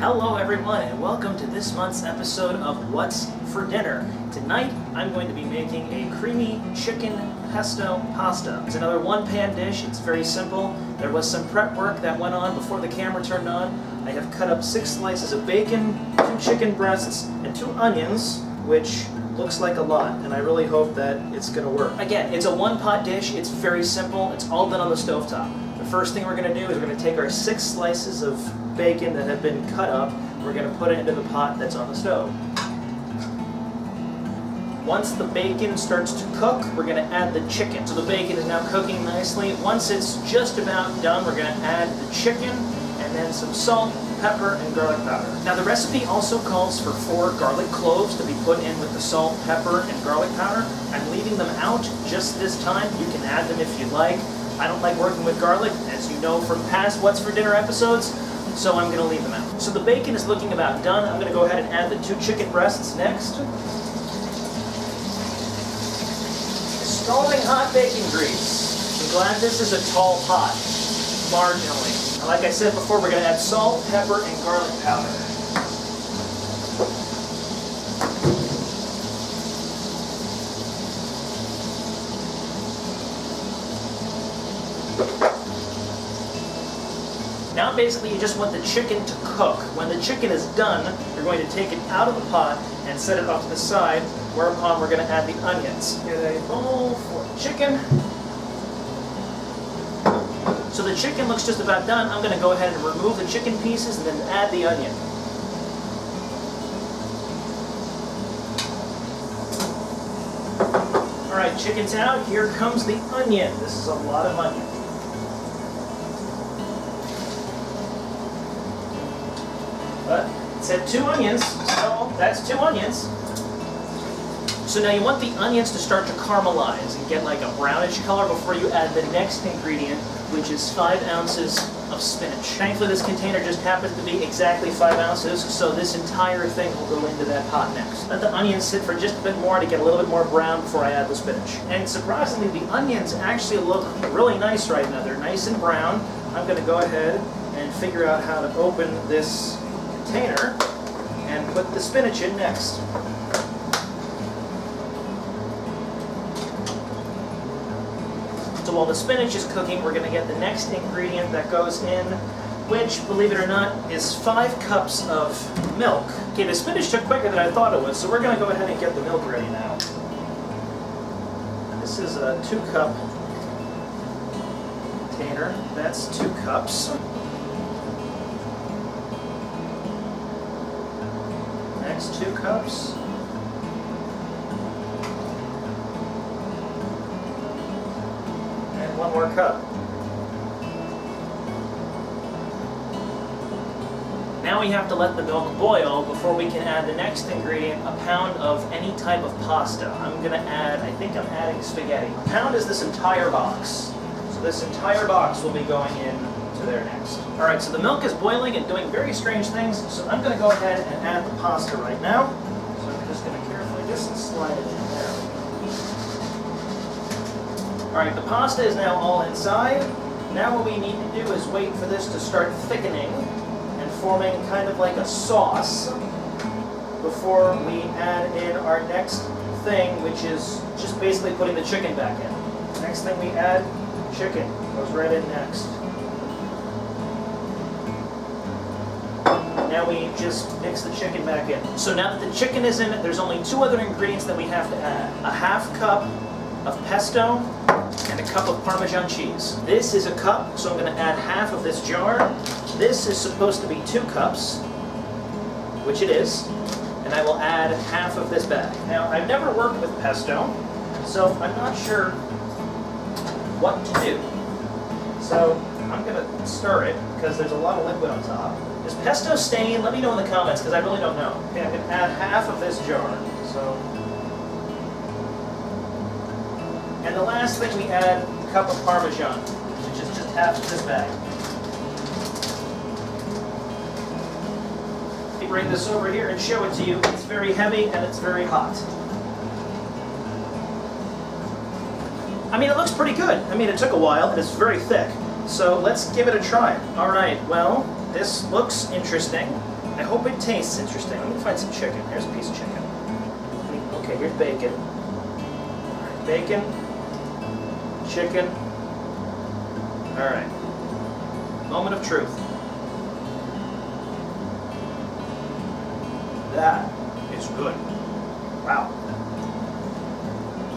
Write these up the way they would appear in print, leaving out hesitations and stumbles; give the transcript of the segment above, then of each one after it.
Hello everyone and welcome to this month's episode of What's for Dinner. Tonight I'm going to be making a creamy chicken pesto pasta. It's another one-pan dish. It's very simple. There was some prep work that went on before the camera turned on. I have cut up 6 slices of bacon, 2 chicken breasts, and 2 onions, which looks like a lot, and I really hope that it's going to work. Again, it's a one-pot dish. It's very simple. It's all done on the stovetop. The first thing we're going to do is we're going to take our 6 slices of bacon that have been cut up. We're going to put it into the pot that's on the stove. Once the bacon starts to cook, we're going to add the chicken. So the bacon is now cooking nicely. Once it's just about done, we're going to add the chicken and then some salt, pepper, and garlic powder. Now the recipe also calls for 4 garlic cloves to be put in with the salt, pepper, and garlic powder. I'm leaving them out just this time. You can add them if you like. I don't like working with garlic, as you know from past What's for Dinner episodes, so I'm going to leave them out. So the bacon is looking about done. I'm going to go ahead and add the 2 chicken breasts next. Scalding hot bacon grease. I'm glad this is a tall pot, marginally. And like I said before, we're going to add salt, pepper, and garlic powder. Now basically you just want the chicken to cook. When the chicken is done, you're going to take it out of the pot and set it off to the side, whereupon we're going to add the onions. Get a bowl for the chicken. So the chicken looks just about done. I'm going to go ahead and remove the chicken pieces and then add the onion. Alright, chicken's out. Here comes the onion. This is a lot of onion. But it said 2 onions, so that's 2 onions. So now you want the onions to start to caramelize and get like a brownish color before you add the next ingredient, which is 5 ounces of spinach. Thankfully this container just happens to be exactly 5 ounces, so this entire thing will go into that pot next. Let the onions sit for just a bit more to get a little bit more brown before I add the spinach. And surprisingly, the onions actually look really nice right now. They're nice and brown. I'm going to go ahead and figure out how to open this container and put the spinach in next. So while the spinach is cooking, we're going to get the next ingredient that goes in, which, believe it or not, is 5 cups of milk. Okay, the spinach took quicker than I thought it would, so we're going to go ahead and get the milk ready now. This is a 2-cup container. That's 2 cups. Next 2 cups. And 1 more cup. Now we have to let the milk boil before we can add the next ingredient, a pound of any type of pasta. I'm going to add, I think I'm adding spaghetti. A pound is this entire box. So this entire box will be going in to there next. Alright, so the milk is boiling and doing very strange things, so I'm going to go ahead and add the pasta right now. So I'm just going to carefully just slide it in there. Alright, the pasta is now all inside. Now what we need to do is wait for this to start thickening and forming kind of like a sauce before we add in our next thing, which is just basically putting the chicken back in. Next thing we add, chicken. Goes right in next. Now we just mix the chicken back in. So now that the chicken is in it, there's only 2 other ingredients that we have to add. A 1/2 cup of pesto and a cup of Parmesan cheese. This is a cup, so I'm going to add half of this jar. This is supposed to be 2 cups, which it is, and I will add half of this bag. Now, I've never worked with pesto, so I'm not sure what to do. So I'm going to stir it because there's a lot of liquid on top. Does pesto stain? Let me know in the comments because I really don't know. Okay, I'm going to add half of this jar. And the last thing we add, a cup of Parmesan, which is just half of this bag. Let me bring this over here and show it to you. It's very heavy and it's very hot. I mean, it looks pretty good. I mean, it took a while and it's very thick. So let's give it a try. All right, well, this looks interesting. I hope it tastes interesting. Let me find some chicken. Here's a piece of chicken. Okay, here's bacon. Alright, bacon, chicken. Alright. Moment of truth. That is good. Wow.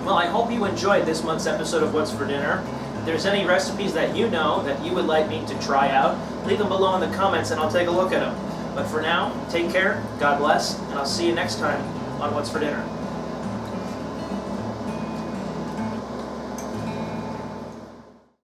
Well, I hope you enjoyed this month's episode of What's for Dinner. If there's any recipes that you know that you would like me to try out, leave them below in the comments and I'll take a look at them. But for now, take care, God bless, and I'll see you next time on What's for Dinner.